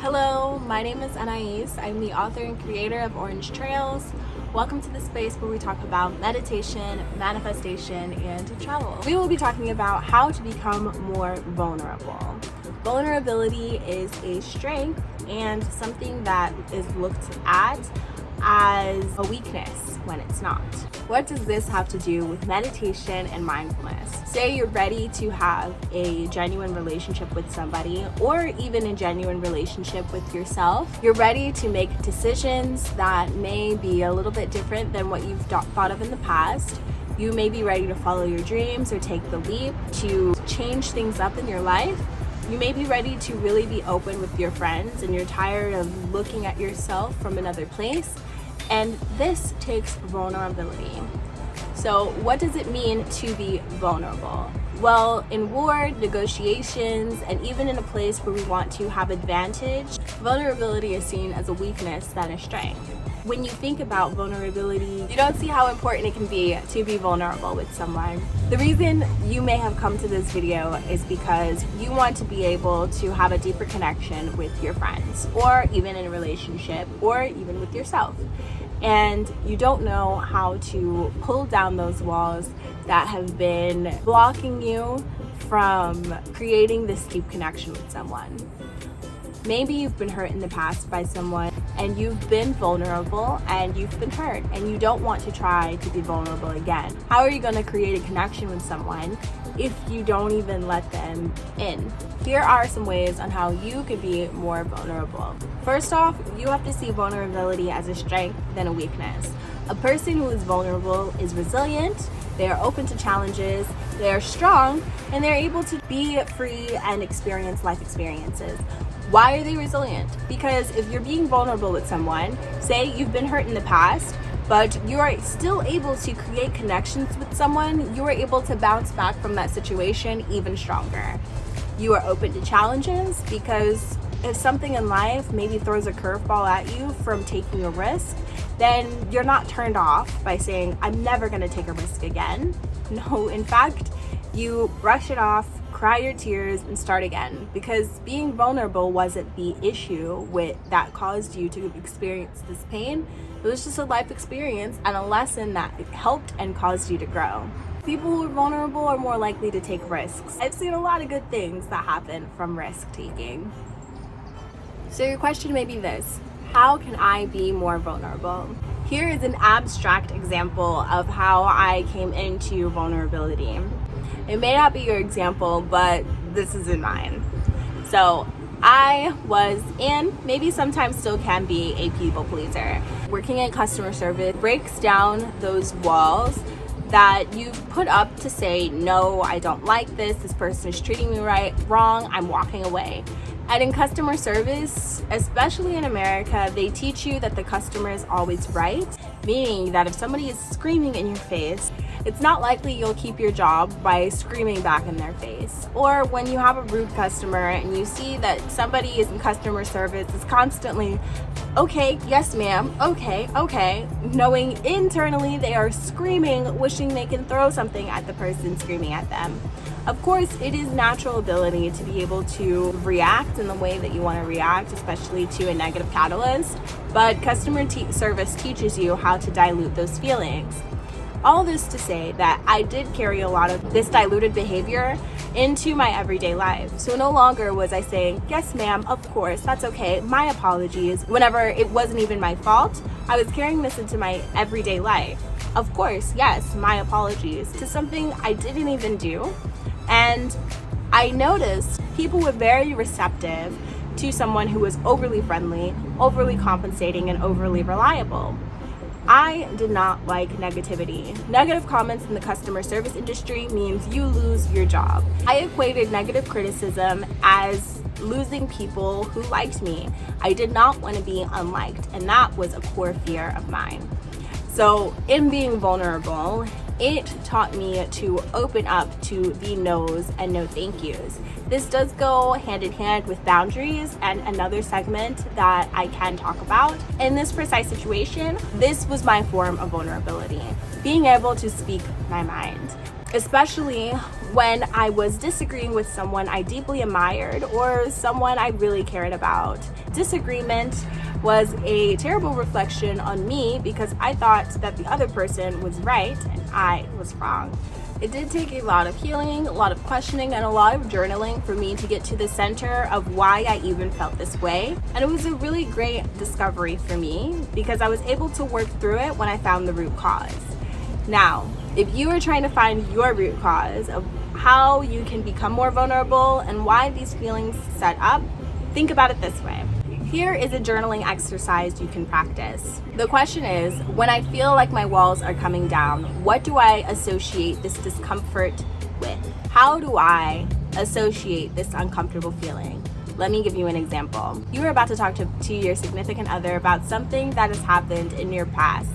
Hello, my name is Anais. I'm the author and creator of Orange Trails. Welcome to the space where we talk about meditation, manifestation, and travel. We will be talking about how to become more vulnerable. Vulnerability is a strength and something that is looked at as a weakness when it's not. What does this have to do with meditation and mindfulness? Say you're ready to have a genuine relationship with somebody, or even a genuine relationship with yourself. You're ready to make decisions that may be a little bit different than what you've thought of in the past. You may be ready to follow your dreams or take the leap to change things up in your life. You may be ready to really be open with your friends, and you're tired of looking at yourself from another place. And this takes vulnerability. So what does it mean to be vulnerable? Well, in war, negotiations, and even in a place where we want to have advantage, vulnerability is seen as a weakness than a strength. When you think about vulnerability, you don't see how important it can be to be vulnerable with someone. The reason you may have come to this video is because you want to be able to have a deeper connection with your friends, or even in a relationship, or even with yourself. And you don't know how to pull down those walls that have been blocking you from creating this deep connection with someone. Maybe you've been hurt in the past by someone, and you've been vulnerable and you've been hurt, and you don't want to try to be vulnerable again. How are you going to create a connection with someone if you don't even let them in? Here are some ways on how you could be more vulnerable. First off, you have to see vulnerability as a strength than a weakness. A person who is vulnerable is resilient, they are open to challenges, they are strong, and they're able to be free and experience life experiences. Why are they resilient? Because if you're being vulnerable with someone, say you've been hurt in the past, but you are still able to create connections with someone, you are able to bounce back from that situation even stronger. You are open to challenges because if something in life maybe throws a curveball at you from taking a risk, then you're not turned off by saying, I'm never going to take a risk again. No, in fact, you brush it off, cry your tears, and start again, because being vulnerable wasn't the issue that caused you to experience this pain. It was just a life experience and a lesson that helped and caused you to grow. People who are vulnerable are more likely to take risks. I've seen a lot of good things that happen from risk taking. So your question may be this: how can I be more vulnerable? Here is an abstract example of how I came into vulnerability. It may not be your example, but this is in mine. So I was, and maybe sometimes still can be, a people pleaser. Working in customer service breaks down those walls that you've put up to say, no, I don't like this person is treating me wrong, I'm walking away. And in customer service, especially in America, they teach you that the customer is always right, meaning that if somebody is screaming in your face, it's not likely you'll keep your job by screaming back in their face. Or when you have a rude customer and you see that somebody is in customer service is constantly, okay, yes ma'am, okay, knowing internally they are screaming, wishing they can throw something at the person screaming at them. Of course, it is natural ability to be able to react in the way that you want to react, especially to a negative catalyst, but customer service teaches you how to dilute those feelings. All this to say that I did carry a lot of this diluted behavior into my everyday life. So no longer was I saying, yes ma'am, of course, that's okay, my apologies, whenever it wasn't even my fault. I was carrying this into my everyday life. Of course, yes, my apologies, to something I didn't even do. And I noticed people were very receptive to someone who was overly friendly, overly compensating, and overly reliable. I did not like negativity. Negative comments in the customer service industry means you lose your job. I equated negative criticism as losing people who liked me. I did not want to be unliked, and that was a core fear of mine. So in being vulnerable, it taught me to open up to the no's and no thank yous. This does go hand in hand with boundaries and another segment that I can talk about. In this precise situation, this was my form of vulnerability, being able to speak my mind. Especially when I was disagreeing with someone I deeply admired or someone I really cared about. Disagreement was a terrible reflection on me because I thought that the other person was right and I was wrong. It did take a lot of healing, a lot of questioning, and a lot of journaling for me to get to the center of why I even felt this way. And it was a really great discovery for me because I was able to work through it when I found the root cause. Now, if you are trying to find your root cause of how you can become more vulnerable and why these feelings set up, think about it this way. Here is a journaling exercise you can practice. The question is, when I feel like my walls are coming down, what do I associate this discomfort with? How do I associate this uncomfortable feeling? Let me give you an example. You are about to talk to your significant other about something that has happened in your past.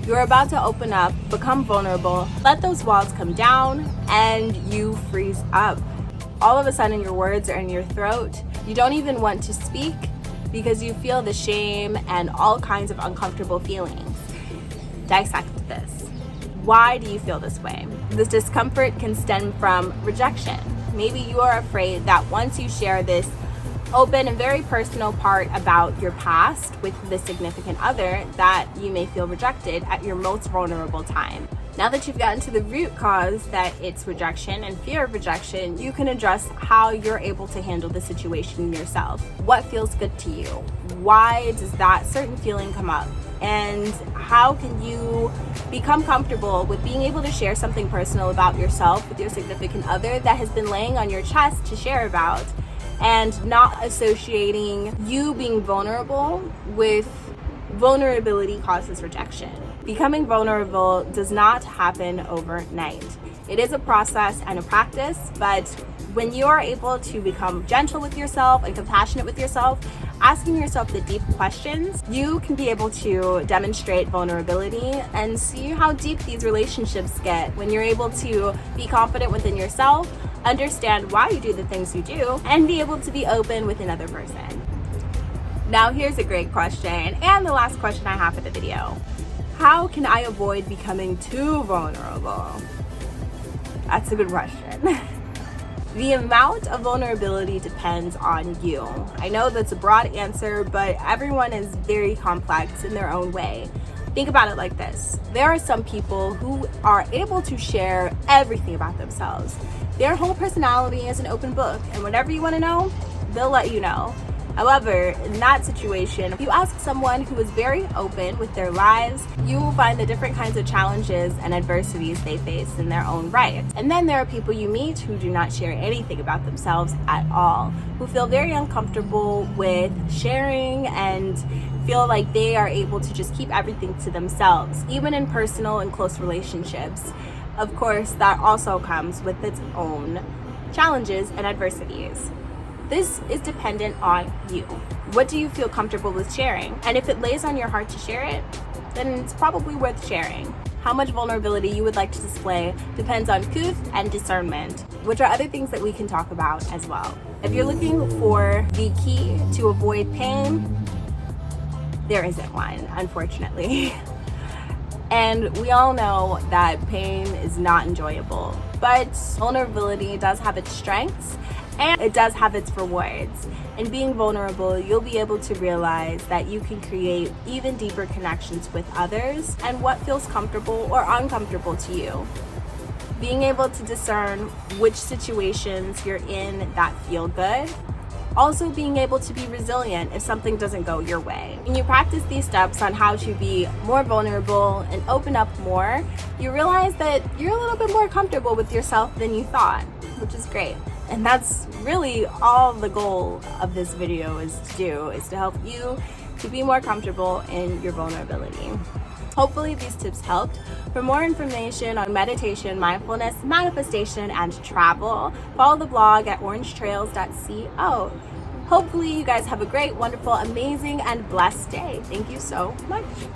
You're about to open up, become vulnerable, let those walls come down, and you freeze up. All of a sudden, your words are in your throat. You don't even want to speak because you feel the shame and all kinds of uncomfortable feelings. Dissect this. Why do you feel this way? This discomfort can stem from rejection. Maybe you are afraid that once you share this open and very personal part about your past with the significant other, that you may feel rejected at your most vulnerable time. Now that you've gotten to the root cause, that it's rejection and fear of rejection, you can address how you're able to handle the situation yourself. What feels good to you? Why does that certain feeling come up? And how can you become comfortable with being able to share something personal about yourself with your significant other that has been laying on your chest to share about, and not associating you being vulnerable with vulnerability causes rejection. Becoming vulnerable does not happen overnight. It is a process and a practice, but when you are able to become gentle with yourself and compassionate with yourself, asking yourself the deep questions, you can be able to demonstrate vulnerability and see how deep these relationships get when you're able to be confident within yourself, understand why you do the things you do, and be able to be open with another person. Now here's a great question, and the last question I have for the video. How can I avoid becoming too vulnerable? That's a good question. The amount of vulnerability depends on you. I know that's a broad answer, but everyone is very complex in their own way. Think about it like this. There are some people who are able to share everything about themselves. Their whole personality is an open book, and whatever you want to know, they'll let you know. However, in that situation, if you ask someone who is very open with their lives, you will find the different kinds of challenges and adversities they face in their own right. And then there are people you meet who do not share anything about themselves at all, who feel very uncomfortable with sharing and feel like they are able to just keep everything to themselves, even in personal and close relationships. Of course, that also comes with its own challenges and adversities. This is dependent on you. What do you feel comfortable with sharing? And if it lays on your heart to share it, then it's probably worth sharing. How much vulnerability you would like to display depends on truth and discernment, which are other things that we can talk about as well. If you're looking for the key to avoid pain, there isn't one, unfortunately. And we all know that pain is not enjoyable, but vulnerability does have its strengths and it does have its rewards. In being vulnerable, you'll be able to realize that you can create even deeper connections with others and what feels comfortable or uncomfortable to you. Being able to discern which situations you're in that feel good. Also being able to be resilient if something doesn't go your way. When you practice these steps on how to be more vulnerable and open up more, you realize that you're a little bit more comfortable with yourself than you thought, which is great. And that's really all the goal of this video is to help you to be more comfortable in your vulnerability. Hopefully these tips helped. For more information on meditation, mindfulness, manifestation, and travel, follow the blog at orangetrails.co. Hopefully you guys have a great, wonderful, amazing, and blessed day. Thank you so much.